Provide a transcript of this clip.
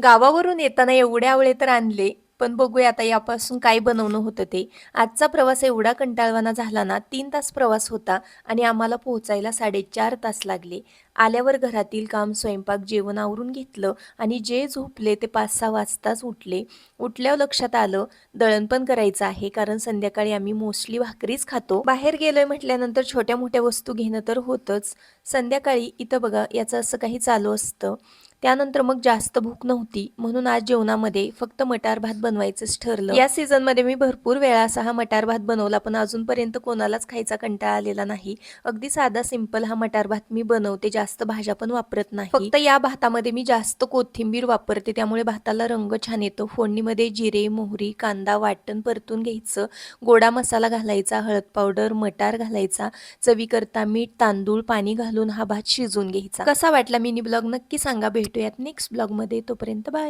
गावावरून येताना एवढे आवळे तर आणले, पण बघूया आता यापासून काय बनवणं होतं ते. आजचा प्रवास एवढा कंटाळवाणा झाला ना, 3 तास प्रवास होता आणि आम्हाला पोहोचायला 4.5 तास लागले. आल्यावर घरातील काम, स्वयंपाक, जेवण आवरून घेतलं आणि जे झोपले ते 5-6 वाजताच उठले. उठल्यावर लक्षात आलं, दळण पण करायचं आहे, कारण संध्याकाळी आम्ही मोस्टली भाकरीच खातो. बाहेर गेलोय म्हटल्यानंतर छोट्या-मोठ्या वस्तू घेणं तर होतंच. संध्याकाळी इथं बघा, याचं असं काही चालू असतं. त्यानंतर मग जास्त भूक नव्हती म्हणून आज जेवणामध्ये फक्त मटार भात बनवायचंच ठरलं. या सीझनमध्ये मी भरपूर वेळा असा हा मटार भात बनवला, पण अजूनपर्यंत कोणालाच खायचा कंटाळा आलेला नाही. अगदी साधा सिंपल हा मटार भात मी बनवते, जास्त भाज्या पण वापरत नाही. फक्त या भातामध्ये मी जास्त कोथिंबीर वापरते, त्यामुळे भाताला रंग छान येतो. फोडणीमध्ये जिरे, मोहरी, कांदा वाटण परतून घ्यायचं, गोडा मसाला घालायचा, हळद पावडर, मटार घालायचा, चवीकरता मीठ, तांदूळ, पाणी घालून हा भात शिजवून घ्यायचा. कसा वाटला मिनी ब्लॉग नक्की सांगा. भेटूयात नेक्स्ट ब्लॉगमध्ये. तोपर्यंत बाय.